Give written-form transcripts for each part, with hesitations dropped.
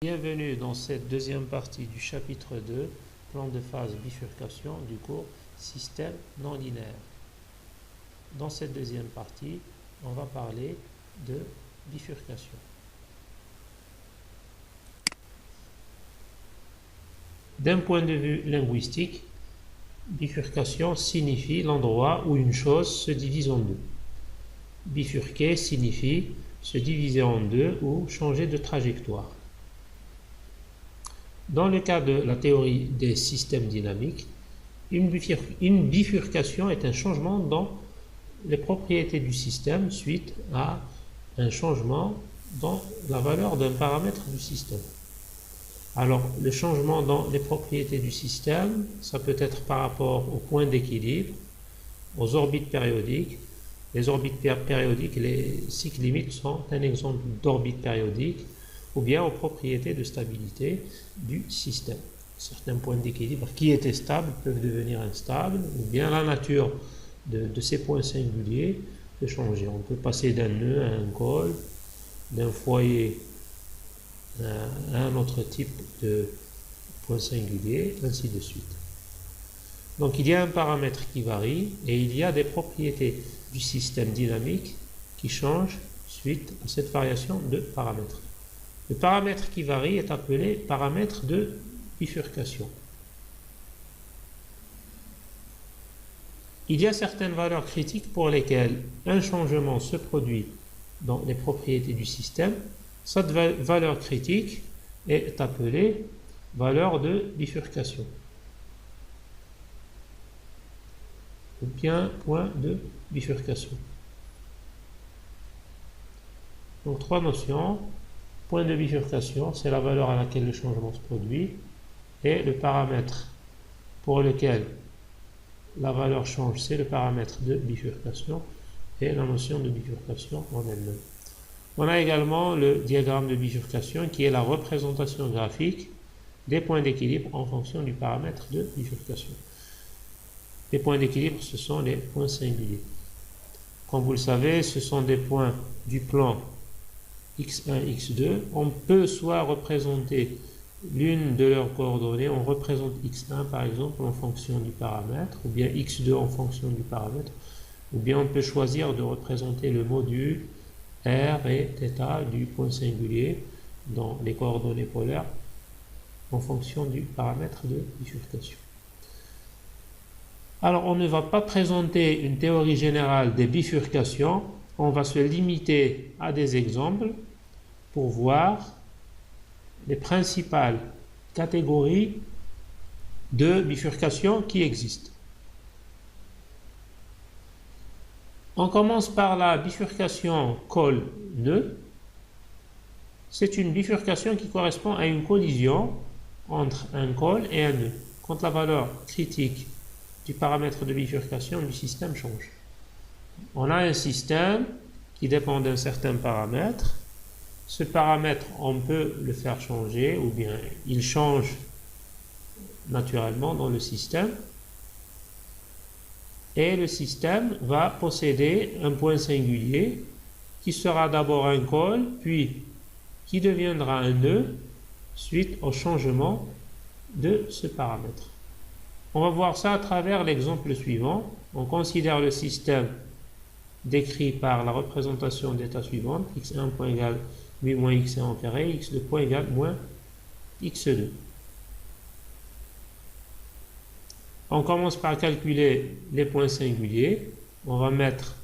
Bienvenue dans cette deuxième partie du chapitre 2, plan de phase bifurcation du cours système non linéaire. Dans cette deuxième partie, on va parler de bifurcation. D'un point de vue linguistique, bifurcation signifie l'endroit où une chose se divise en deux. Bifurquer signifie se diviser en deux ou changer de trajectoire. Dans le cas de la théorie des systèmes dynamiques, une bifurcation est un changement dans les propriétés du système suite à un changement dans la valeur d'un paramètre du système. Alors, le changement dans les propriétés du système, ça peut être par rapport au point d'équilibre, aux orbites périodiques. Les orbites périodiques, les cycles limites sont un exemple d'orbite périodique, ou bien aux propriétés de stabilité du système. Certains points d'équilibre qui étaient stables peuvent devenir instables, ou bien la nature de ces points singuliers peut changer. On peut passer d'un nœud à un col, d'un foyer à un autre type de point singulier, ainsi de suite. Donc il y a un paramètre qui varie et il y a des propriétés du système dynamique qui changent suite à cette variation de paramètres. Le paramètre qui varie est appelé paramètre de bifurcation. Il y a certaines valeurs critiques pour lesquelles un changement se produit dans les propriétés du système. Cette valeur critique est appelée valeur de bifurcation, ou bien point de bifurcation. Donc trois notions. Point de bifurcation, c'est la valeur à laquelle le changement se produit, et le paramètre pour lequel la valeur change, c'est le paramètre de bifurcation, et la notion de bifurcation en elle-même. On a également le diagramme de bifurcation qui est la représentation graphique des points d'équilibre en fonction du paramètre de bifurcation. Les points d'équilibre, ce sont les points singuliers. Comme vous le savez, ce sont des points du plan x1, x2, on peut soit représenter l'une de leurs coordonnées, on représente x1 par exemple en fonction du paramètre, ou bien x2 en fonction du paramètre, ou bien on peut choisir de représenter le module r et θ du point singulier dans les coordonnées polaires en fonction du paramètre de bifurcation. Alors on ne va pas présenter une théorie générale des bifurcations, on va se limiter à des exemples pour voir les principales catégories de bifurcation qui existent. On commence par la bifurcation col-nœud. C'est une bifurcation qui correspond à une collision entre un col et un nœud, quand la valeur critique du paramètre de bifurcation du système change. On a un système qui dépend d'un certain paramètre. Ce paramètre, on peut le faire changer, ou bien il change naturellement dans le système. Et le système va posséder un point singulier qui sera d'abord un col, puis qui deviendra un nœud suite au changement de ce paramètre. On va voir ça à travers l'exemple suivant. On considère le système décrit par la représentation d'état suivante, x1 point égal mu moins x1 au carré, x2 point égal moins x2. On commence par calculer les points singuliers. On va mettre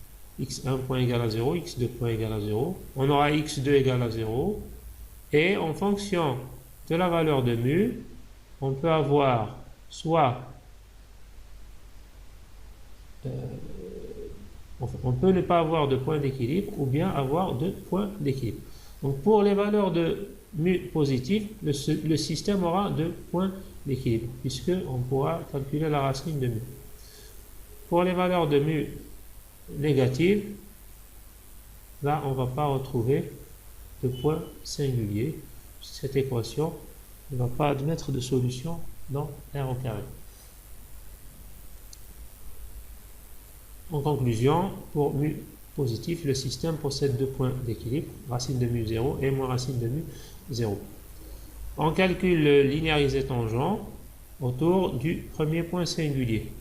x1 point égal à 0, x2 point égal à 0. On aura x2 égal à 0. Et en fonction de la valeur de mu, on peut avoir soit on peut ne pas avoir de point d'équilibre ou bien avoir de points d'équilibre. Donc pour les valeurs de mu positif, le système aura deux points d'équilibre puisqu'on pourra calculer la racine de mu. Pour les valeurs de mu négatives, là on ne va pas retrouver de point singulier. Cette équation ne va pas admettre de solution dans R au carré. En conclusion, pour mu positif, le système possède deux points d'équilibre, racine de mu 0 et moins racine de mu 0. On calcule le linéarisé tangent autour du premier point singulier.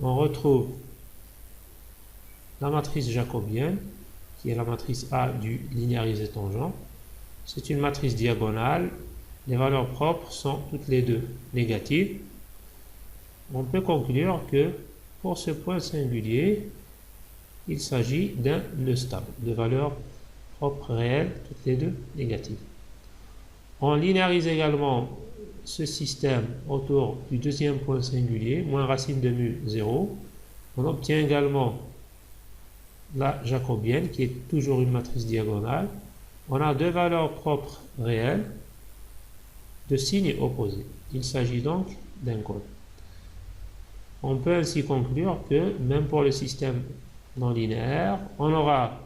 On retrouve la matrice jacobienne, qui est la matrice A du linéarisé tangent. C'est une matrice diagonale. Les valeurs propres sont toutes les deux négatives. On peut conclure que pour ce point singulier, il s'agit d'un nœud stable, de valeurs propres réelles, toutes les deux négatives. On linéarise également ce système autour du deuxième point singulier, moins racine de mu 0. On obtient également la jacobienne, qui est toujours une matrice diagonale. On a deux valeurs propres réelles de signes opposés. Il s'agit donc d'un col. On peut ainsi conclure que, même pour le système non linéaire, on aura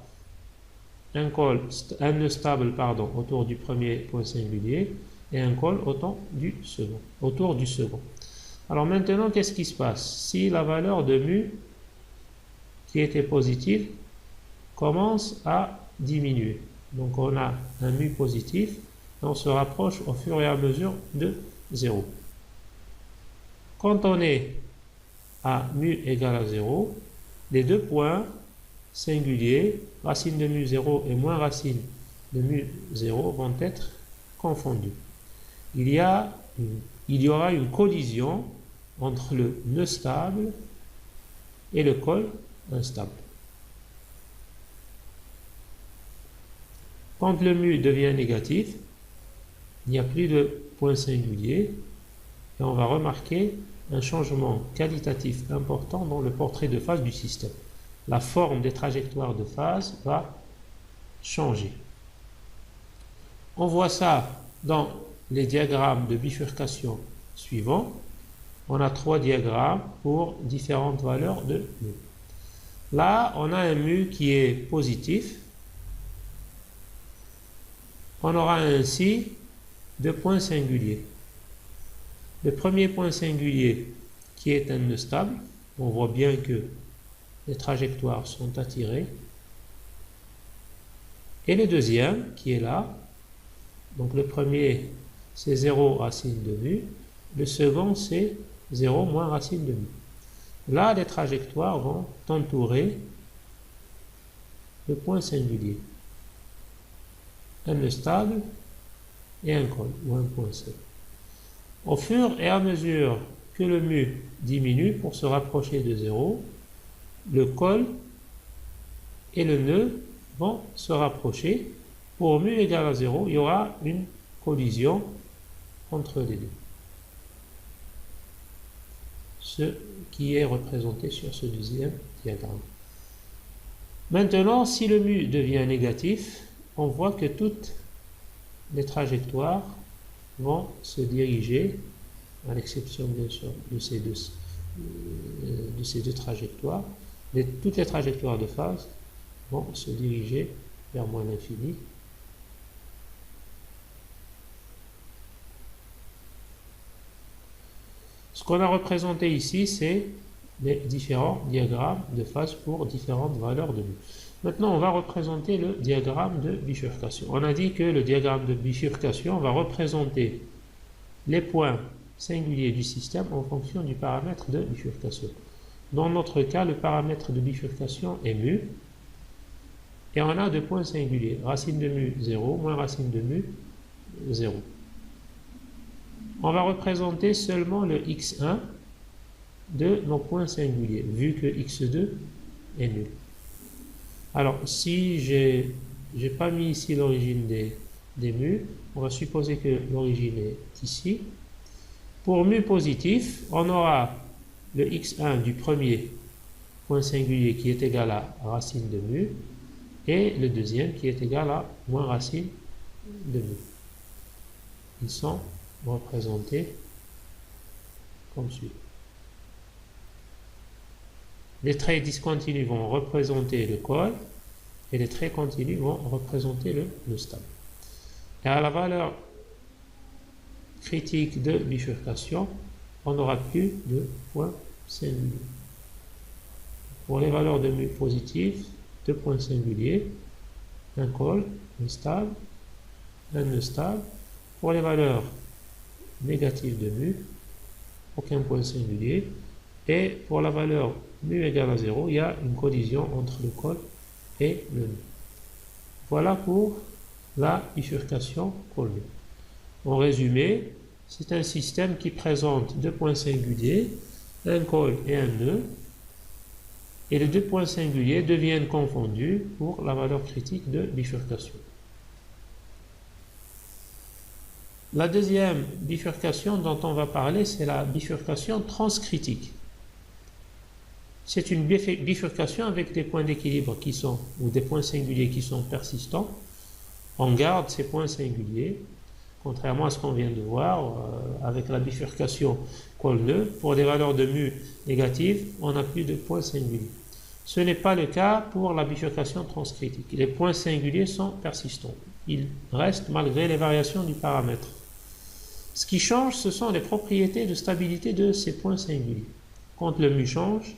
un nœud stable autour du premier point singulier et un col autour du second. Alors maintenant, qu'est-ce qui se passe? Si la valeur de mu, qui était positive, commence à diminuer. Donc on a un mu positif et on se rapproche au fur et à mesure de 0. Quand on est à mu égale à 0, les deux points singuliers, racine de mu 0 et moins racine de mu 0, vont être confondus. Il y aura une collision entre le nœud stable et le col instable. Quand le mu devient négatif, il n'y a plus de point singulier et on va remarquer un changement qualitatif important dans le portrait de phase du système. La forme des trajectoires de phase va changer. On voit ça dans les diagrammes de bifurcation suivants. On a 3 diagrammes pour différentes valeurs de mu. Là, on a un mu qui est positif. On aura ainsi 2 points singuliers. Le premier point singulier qui est un nœud stable, on voit bien que les trajectoires sont attirées. Et le deuxième qui est là, donc le premier c'est 0 racine de mu, le second c'est 0 moins racine de mu. Là, les trajectoires vont entourer le point singulier, un nœud stable et un col ou un point C. Au fur et à mesure que le mu diminue pour se rapprocher de 0, le col et le nœud vont se rapprocher. Pour mu égale à 0, il y aura une collision entre les deux. Ce qui est représenté sur ce deuxième diagramme. Maintenant, si le mu devient négatif, on voit que toutes les trajectoires vont se diriger, à l'exception bien sûr de ces deux trajectoires, toutes les trajectoires de phase vont se diriger vers moins l'infini. Ce qu'on a représenté ici, c'est les différents diagrammes de phase pour différentes valeurs de mu. Maintenant, on va représenter le diagramme de bifurcation. On a dit que le diagramme de bifurcation va représenter les points singuliers du système en fonction du paramètre de bifurcation. Dans notre cas, le paramètre de bifurcation est mu. Et on a 2 points singuliers. Racine de mu 0 moins racine de mu 0. On va représenter seulement le x1 de nos points singuliers, vu que x2 est nul. Alors, si j'ai pas mis ici l'origine des mu, on va supposer que l'origine est ici. Pour mu positif, on aura le x1 du premier point singulier qui est égal à racine de mu, et le deuxième qui est égal à moins racine de mu. Ils sont représentés comme suit. Les traits discontinus vont représenter le col et les traits continus vont représenter le stable. Et à la valeur critique de bifurcation, on n'aura plus de points singuliers. Pour les valeurs de mu positives, 2 points singuliers, un col, un stable, un nœud stable Pour les valeurs négatives de mu, aucun point singulier. Et pour la valeur mu égale à 0, il y a une collision entre le col et le mu. Voilà pour la bifurcation col-mu. En résumé, c'est un système qui présente deux points singuliers, un col et un nœud, et les deux points singuliers deviennent confondus pour la valeur critique de bifurcation. La deuxième bifurcation dont on va parler, c'est la bifurcation transcritique. C'est une bifurcation avec des points d'équilibre qui sont, ou des points singuliers qui sont persistants. On garde ces points singuliers, contrairement à ce qu'on vient de voir avec la bifurcation col-nœud. Pour des valeurs de mu négatives, on n'a plus de points singuliers. Ce n'est pas le cas pour la bifurcation transcritique. Les points singuliers sont persistants. Ils restent malgré les variations du paramètre. Ce qui change, ce sont les propriétés de stabilité de ces points singuliers. Quand le mu change,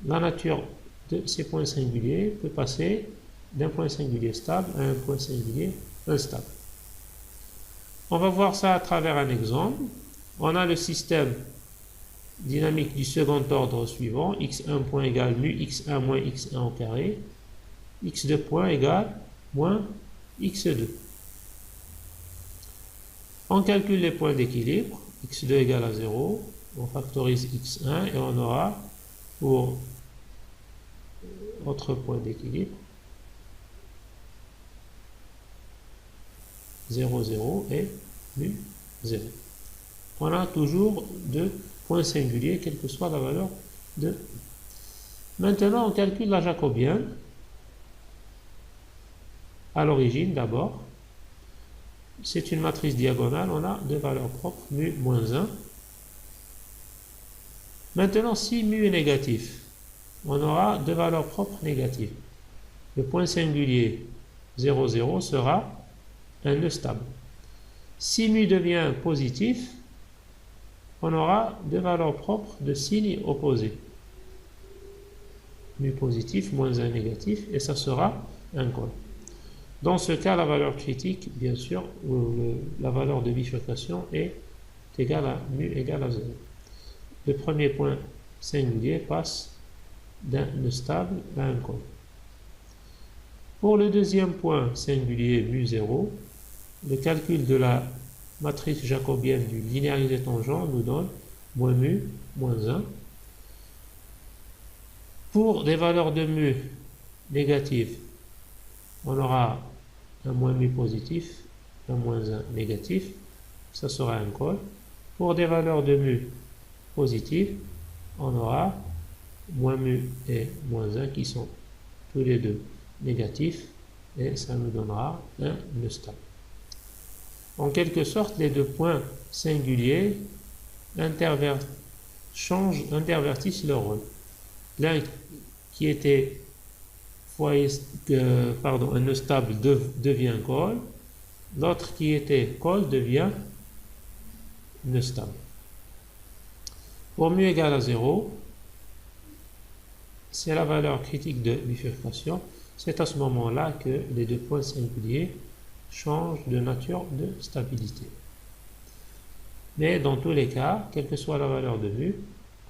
la nature de ces points singuliers peut passer d'un point singulier stable à un point singulier instable. On va voir ça à travers un exemple. On a le système dynamique du second ordre suivant, x1 point égale mu x1 moins x1 au carré, x2 point égale moins x2. On calcule les points d'équilibre, x2 égale à 0, on factorise x1 et on aura pour autre point d'équilibre 0, 0 et mu 0. On a toujours deux points singuliers, quelle que soit la valeur de. Maintenant, on calcule la jacobienne. À l'origine, d'abord, c'est une matrice diagonale, on a deux valeurs propres, mu moins 1. Maintenant, si mu est négatif, on aura deux valeurs propres négatives. Le point singulier 0, 0 sera un nœud stable. Si mu devient positif, on aura deux valeurs propres de signes opposés. Mu positif moins 1 négatif, et ça sera un col. Dans ce cas, la valeur critique, bien sûr, la valeur de bifurcation est égale à mu égale à 0. Le premier point singulier passe d'un nœud stable à un col. Pour le deuxième point singulier mu 0, le calcul de la matrice jacobienne du linéarisé tangent nous donne moins mu moins 1. Pour des valeurs de mu négatives, on aura un moins mu positif, un moins 1 négatif, ça sera un col. Pour des valeurs de mu positives, on aura moins mu et moins 1 qui sont tous les deux négatifs, et ça nous donnera un nœud stable. En quelque sorte, les deux points singuliers intervertissent leur rôle. L'un qui était un nœud stable devient col, l'autre qui était col devient nœud stable. Pour mu égale à 0, c'est la valeur critique de bifurcation. C'est à ce moment-là que les deux points singuliers changent de nature de stabilité. Mais dans tous les cas, quelle que soit la valeur de mu,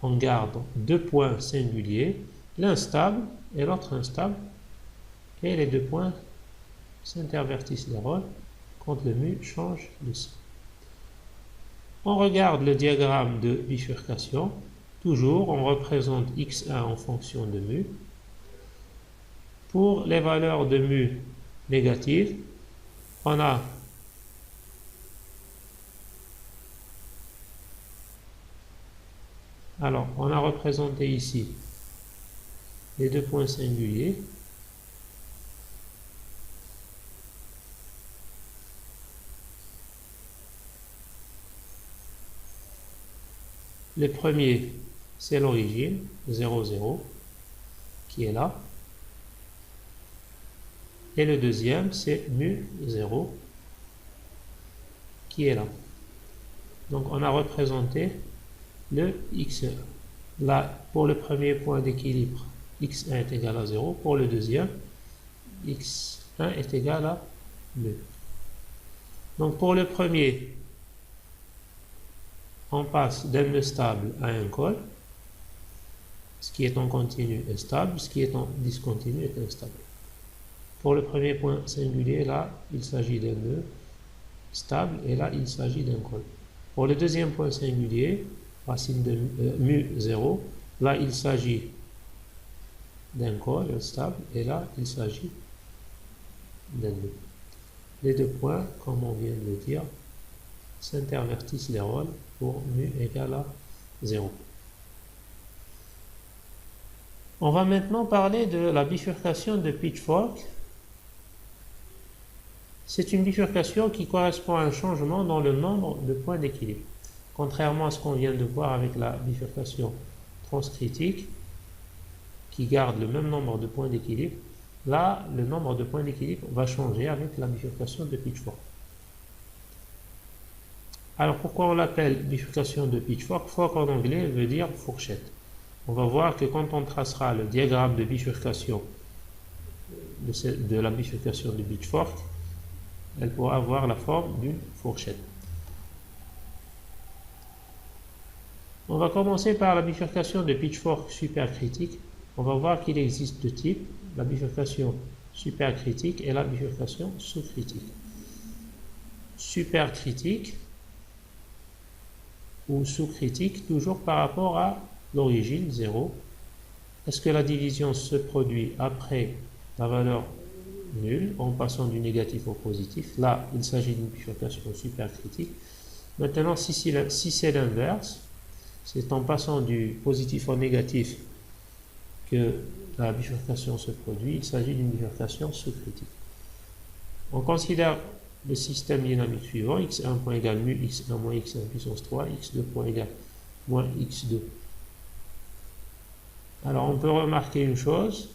on garde deux points singuliers, l'un stable et l'autre instable, et les deux points s'intervertissent les rôles quand le mu change de signe. On regarde le diagramme de bifurcation. Toujours, on représente x1 en fonction de mu. Pour les valeurs de mu négatives, on a représenté ici les deux points singuliers. Le premier, c'est l'origine, 0, 0, qui est là. Et le deuxième, c'est mu 0, qui est là. Donc, on a représenté le x1. Là, pour le premier point d'équilibre, x1 est égal à 0. Pour le deuxième, x1 est égal à mu. Donc pour le premier, on passe d'un nœud stable à un col. Ce qui est en continu est stable, ce qui est en discontinu est instable. Pour le premier point singulier, là, il s'agit d'un nœud stable, et là, il s'agit d'un col. Pour le deuxième point singulier, racine de mu 0, là, il s'agit d'un col stable, et là, il s'agit d'un nœud. Les deux points, comme on vient de le dire, s'intervertissent les rôles pour mu égale à 0. On va maintenant parler de la bifurcation de Pitchfork. C'est une bifurcation qui correspond à un changement dans le nombre de points d'équilibre. Contrairement à ce qu'on vient de voir avec la bifurcation transcritique, qui garde le même nombre de points d'équilibre, là, le nombre de points d'équilibre va changer avec la bifurcation de Pitchfork. Alors, pourquoi on l'appelle bifurcation de Pitchfork? Fork en anglais veut dire fourchette. On va voir que quand on tracera le diagramme de bifurcation de la bifurcation de Pitchfork, elle pourra avoir la forme d'une fourchette. On va commencer par la bifurcation de Pitchfork supercritique. On va voir qu'il existe deux types, la bifurcation supercritique et la bifurcation sous-critique. Supercritique ou sous-critique, toujours par rapport à l'origine 0. Est-ce que la division se produit après la valeur nulle en passant du négatif au positif? Là, il s'agit d'une bifurcation supercritique. Maintenant, si c'est l'inverse, c'est en passant du positif au négatif que la bifurcation se produit. Il s'agit d'une bifurcation sous-critique. On considère le système dynamique suivant: x1 point égale mu x1 moins x1 puissance 3, x2 point égale moins x2. Alors on peut remarquer une chose,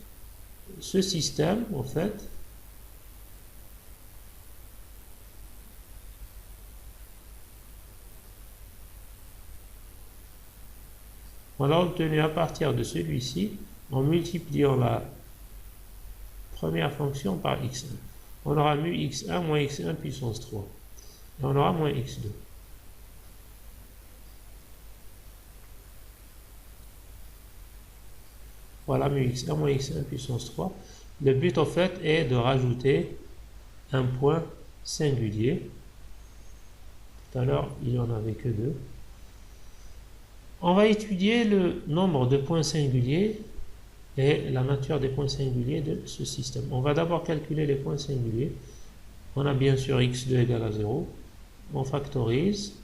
ce système en fait on l'a obtenu à partir de celui-ci en multipliant la première fonction par x1. On aura mu x1 moins x1 puissance 3. Et on aura moins x2. Voilà mu x1 moins x1 puissance 3. Le but en fait est de rajouter un point singulier. Tout à l'heure, il n'y en avait que deux. On va étudier le nombre de points singuliers et la nature des points singuliers de ce système. On va d'abord calculer les points singuliers. On a bien sûr x2 égale à 0. On factorise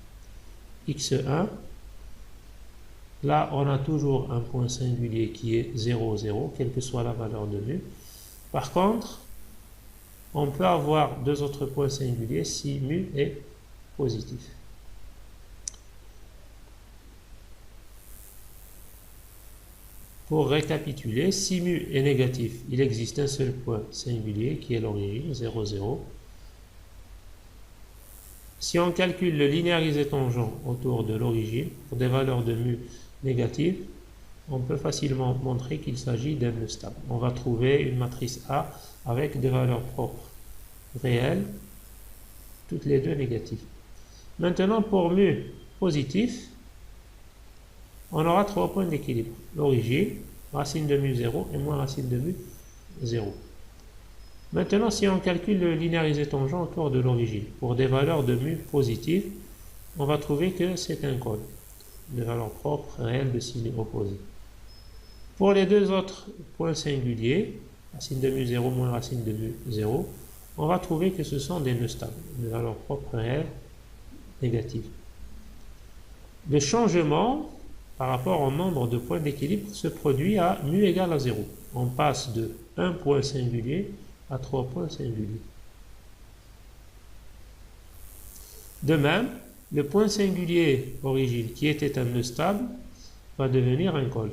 x1. Là, on a toujours un point singulier qui est 0, 0, quelle que soit la valeur de mu. Par contre, on peut avoir deux autres points singuliers si mu est positif. Pour récapituler, si mu est négatif, il existe un seul point singulier qui est l'origine, 0, 0. Si on calcule le linéarisé tangent autour de l'origine pour des valeurs de mu négatives, on peut facilement montrer qu'il s'agit d'un nœud stable. On va trouver une matrice A avec des valeurs propres réelles, toutes les deux négatives. Maintenant, pour mu positif, on aura trois points d'équilibre. L'origine, racine de mu 0 et moins racine de mu 0. Maintenant, si on calcule le linéarisé tangent autour de l'origine pour des valeurs de mu positives, on va trouver que c'est un col, des valeurs propres réelles de signe opposé. Pour les deux autres points singuliers, racine de mu 0 moins racine de mu 0, on va trouver que ce sont des nœuds stables, des valeurs propres réelles négatives. Le changement par rapport au nombre de points d'équilibre se produit à mu égale à 0. On passe de 1 point singulier à 3 points singuliers. De même, le point singulier origine qui était un nœud stable va devenir un col.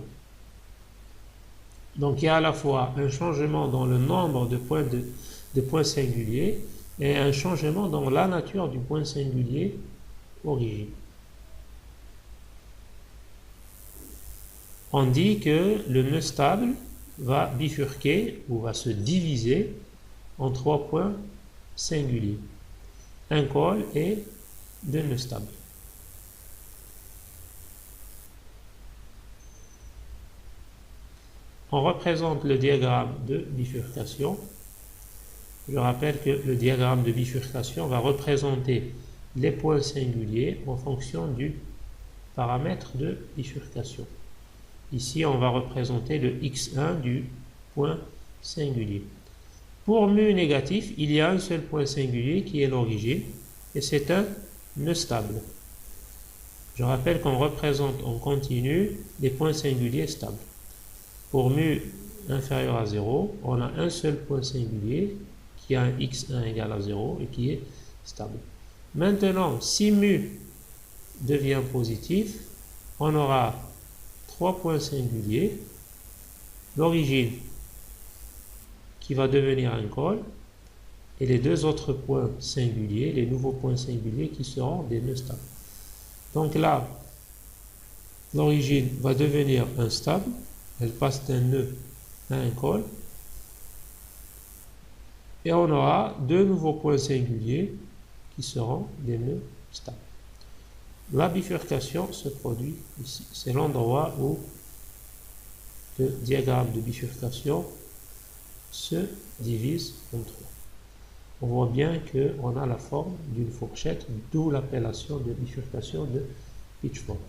Donc il y a à la fois un changement dans le nombre de points singuliers et un changement dans la nature du point singulier origine. On dit que le nœud stable va bifurquer ou va se diviser en trois points singuliers. un col et deux nœuds stables. On représente le diagramme de bifurcation. Je rappelle que le diagramme de bifurcation va représenter les points singuliers en fonction du paramètre de bifurcation. Ici, on va représenter le x1 du point singulier. Pour mu négatif, il y a un seul point singulier qui est l'origine, et c'est un nœud stable. Je rappelle qu'on représente en continu les points singuliers stables. Pour mu inférieur à 0, on a un seul point singulier qui a un x1 égal à 0 et qui est stable. Maintenant, si mu devient positif, on aura trois points singuliers, l'origine qui va devenir un col, et les deux autres points singuliers, les nouveaux points singuliers qui seront des nœuds stables. Donc là, l'origine va devenir un stable, elle passe d'un nœud à un col, et on aura deux nouveaux points singuliers qui seront des nœuds stables. La bifurcation se produit ici. C'est l'endroit où le diagramme de bifurcation se divise en trois. On voit bien qu'on a la forme d'une fourchette, d'où l'appellation de bifurcation de Pitchfork.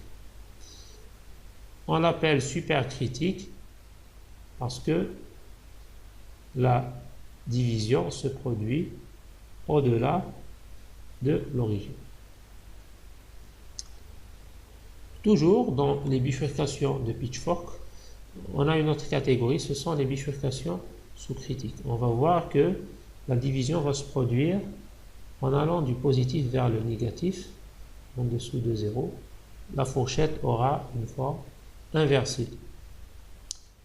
On l'appelle supercritique parce que la division se produit au-delà de l'origine. Toujours dans les bifurcations de Pitchfork, on a une autre catégorie, ce sont les bifurcations sous-critiques. On va voir que la division va se produire en allant du positif vers le négatif, en dessous de 0. La fourchette aura une forme inversée.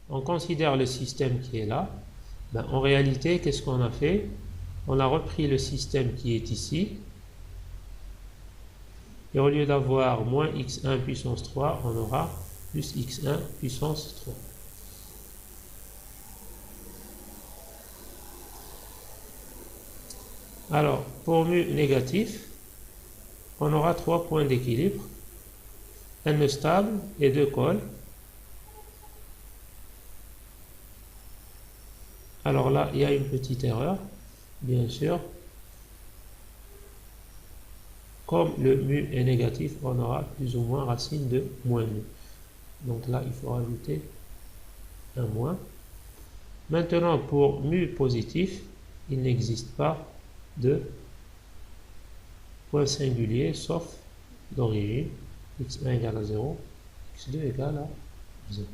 On considère le système qui est là. En réalité, qu'est-ce qu'on a fait? On a repris le système qui est ici, et au lieu d'avoir moins x1 puissance 3, on aura plus x1 puissance 3. Alors, pour mu négatif, on aura trois points d'équilibre, un nœud stable et deux cols. Alors là, il y a une petite erreur, bien sûr. Comme le mu est négatif, on aura plus ou moins racine de moins mu. Donc là, il faut rajouter un moins. Maintenant, pour mu positif, il n'existe pas de point singulier, sauf d'origine, x1 égale à 0, x2 égale à 0.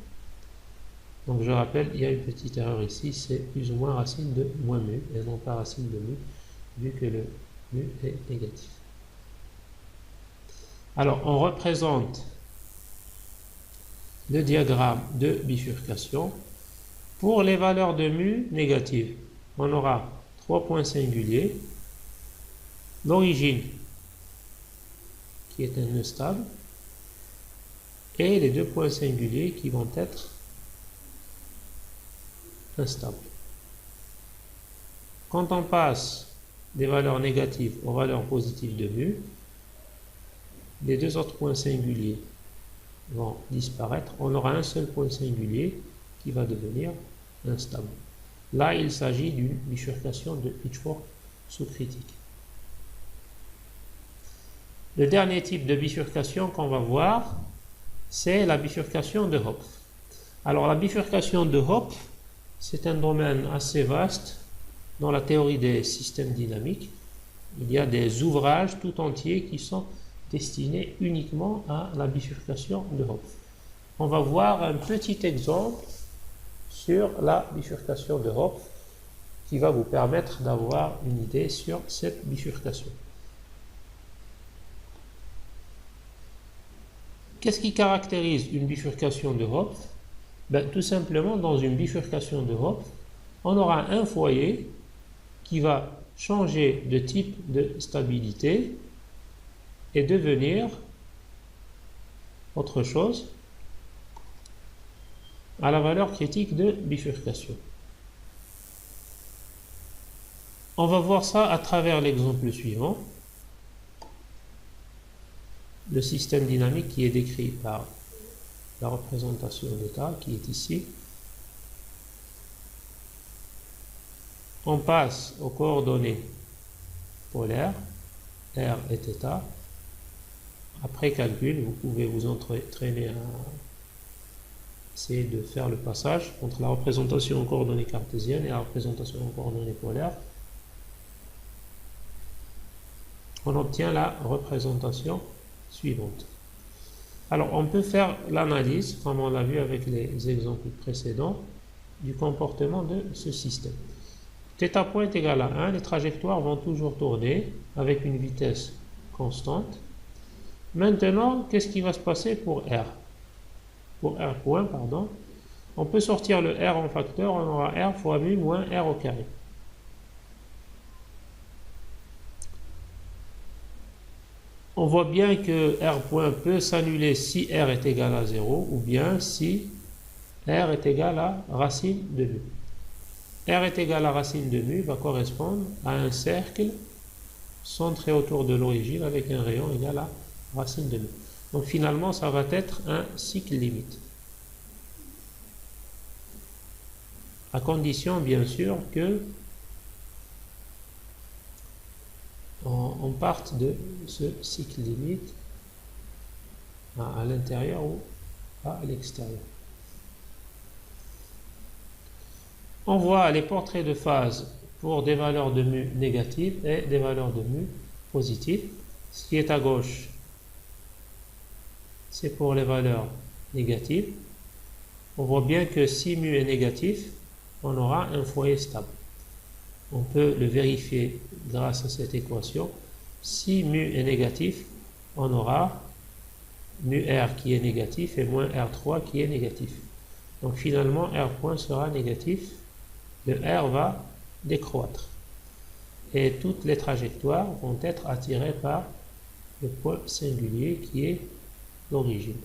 Donc je rappelle, il y a une petite erreur ici, c'est plus ou moins racine de moins mu, et non pas racine de mu, vu que le mu est négatif. Alors, on représente le diagramme de bifurcation. Pour les valeurs de mu négatives, on aura trois points singuliers, l'origine qui est un nœud stable, et les deux points singuliers qui vont être instables. Quand on passe des valeurs négatives aux valeurs positives de mu, les deux autres points singuliers vont disparaître. On aura un seul point singulier qui va devenir instable. Là, il s'agit d'une bifurcation de Pitchfork sous-critique. Le dernier type de bifurcation qu'on va voir, c'est la bifurcation de Hopf. Alors, la bifurcation de Hopf, c'est un domaine assez vaste dans la théorie des systèmes dynamiques. Il y a des ouvrages tout entiers qui sont destinés uniquement à la bifurcation de Hopf. On va voir un petit exemple sur la bifurcation de Hopf qui va vous permettre d'avoir une idée sur cette bifurcation. Qu'est-ce qui caractérise une bifurcation de Hopf? Tout simplement, dans une bifurcation de Hopf, on aura un foyer qui va changer de type de stabilité et devenir autre chose à la valeur critique de bifurcation. On va voir ça à travers l'exemple suivant. le système dynamique qui est décrit par la représentation d'état qui est ici. On passe aux coordonnées polaires, R et θ. Après calcul, vous pouvez vous entraîner à essayer de faire le passage entre la représentation en coordonnées cartésiennes et la représentation en coordonnées polaires. On obtient la représentation suivante. Alors, on peut faire l'analyse, comme on l'a vu avec les exemples précédents, du comportement de ce système. Θ point est égal à 1, les trajectoires vont toujours tourner avec une vitesse constante. Maintenant, qu'est-ce qui va se passer pour R? Pour R point, pardon. On peut sortir le R en facteur, on aura R fois mu moins R au carré. On voit bien que R point peut s'annuler si R est égal à 0 ou bien si R est égal à racine de mu. R est égal à racine de mu va correspondre à un cercle centré autour de l'origine avec un rayon égal à racine de mu. Donc finalement, ça va être un cycle limite. À condition, bien sûr, que on parte de ce cycle limite à l'intérieur ou à l'extérieur. On voit les portraits de phase pour des valeurs de mu négatives et des valeurs de mu positives. Ce qui est à gauche, c'est pour les valeurs négatives. On voit bien que si mu est négatif, on aura un foyer stable. On peut le vérifier grâce à cette équation. Si mu est négatif, on aura mu R qui est négatif et moins R3 qui est négatif. Donc finalement, R point sera négatif. Le R va décroître. Et toutes les trajectoires vont être attirées par le point singulier qui est l'origine.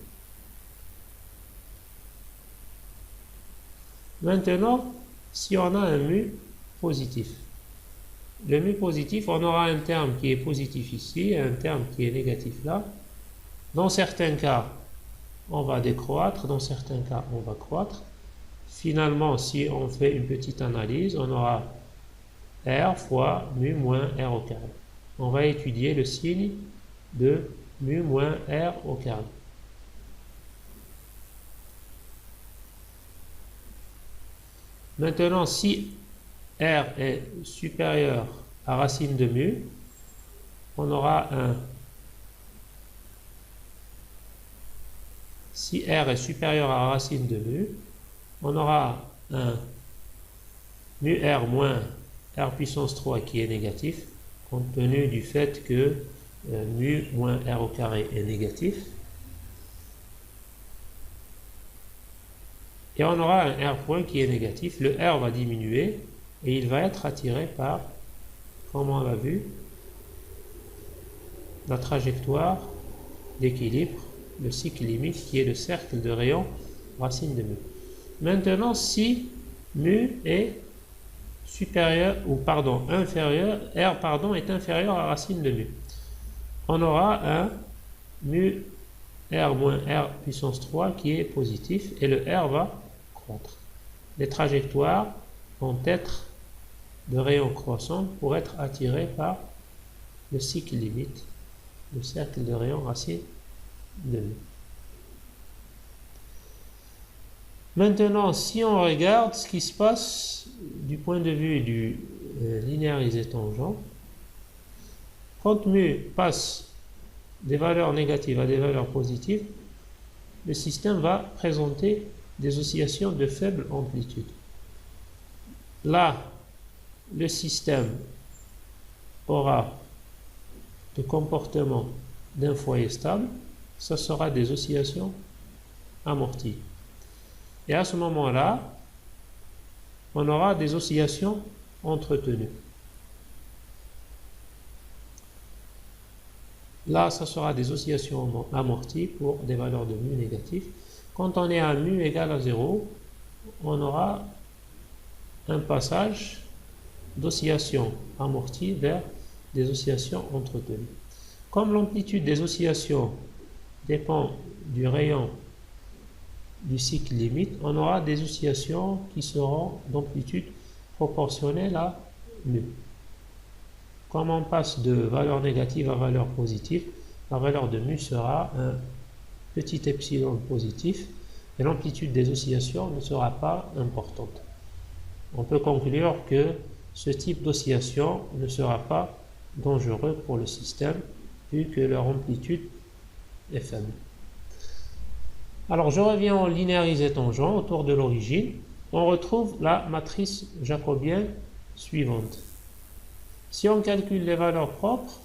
Maintenant, si on a un mu positif, le mu positif, on aura un terme qui est positif ici et un terme qui est négatif là. Dans certains cas, on va décroître, dans certains cas, on va croître. Finalement, si on fait une petite analyse, on aura R fois mu moins R au carré. On va étudier le signe de mu moins R au carré. Maintenant, si R est supérieur à racine de mu, on aura un... Si R est supérieur à racine de mu, on aura un mu R moins R puissance 3 qui est négatif, compte tenu du fait que mu moins R au carré est négatif. Et on aura un R point qui est négatif. Le R va diminuer et il va être attiré par, comme on l'a vu, la trajectoire d'équilibre, le cycle limite qui est le cercle de rayon racine de mu. Maintenant, si mu est supérieur, ou pardon, inférieur, R pardon, est inférieur à racine de mu, on aura un mu R moins R puissance 3 qui est positif et le R va croître. Les trajectoires vont être de rayon croissant pour être attirées par le cycle limite, le cercle de rayon racine de mu. Maintenant, si on regarde ce qui se passe du point de vue du linéarisé tangent, quand mu passe des valeurs négatives à des valeurs positives, le système va présenter des oscillations de faible amplitude. Là, le système aura le comportement d'un foyer stable, ça sera des oscillations amorties. Et à ce moment-là, on aura des oscillations entretenues. Là, ça sera des oscillations amorties pour des valeurs de mu négatives. Quand on est à mu égal à 0, on aura un passage d'oscillations amorties vers des oscillations entretenues. Comme l'amplitude des oscillations dépend du rayon du cycle limite, on aura des oscillations qui seront d'amplitude proportionnelle à mu. Comme on passe de valeur négative à valeur positive, la valeur de mu sera un petit epsilon positif et l'amplitude des oscillations ne sera pas importante. On peut conclure que ce type d'oscillation ne sera pas dangereux pour le système vu que leur amplitude est faible. Alors je reviens au linéarisé tangent autour de l'origine. On retrouve la matrice jacobienne suivante. Si on calcule les valeurs propres,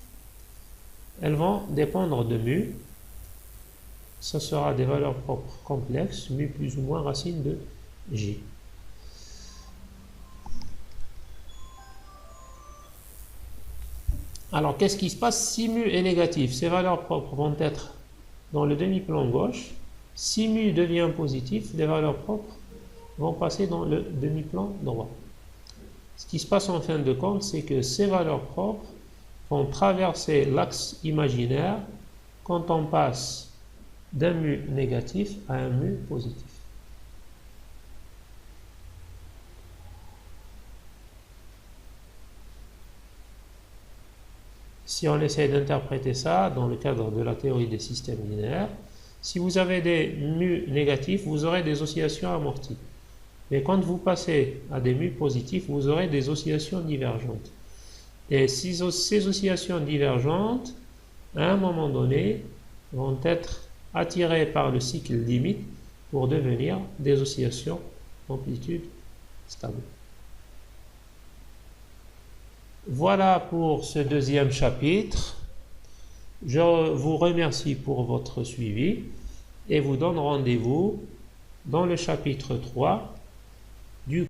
elles vont dépendre de mu. Ce sera des valeurs propres complexes, mu plus ou moins racine de j. Alors, qu'est-ce qui se passe si mu est négatif? Ces valeurs propres vont être dans le demi-plan gauche. Si mu devient positif, les valeurs propres vont passer dans le demi-plan droit. Ce qui se passe en fin de compte, c'est que ces valeurs propres vont traverser l'axe imaginaire quand on passe d'un mu négatif à un mu positif. Si on essaie d'interpréter ça dans le cadre de la théorie des systèmes linéaires, si vous avez des mu négatifs, vous aurez des oscillations amorties. Mais quand vous passez à des mu positifs, vous aurez des oscillations divergentes. Et ces oscillations divergentes, à un moment donné, vont être attirées par le cycle limite pour devenir des oscillations d'amplitude stable. Voilà pour ce deuxième chapitre. Je vous remercie pour votre suivi et vous donne rendez-vous dans le chapitre 3 du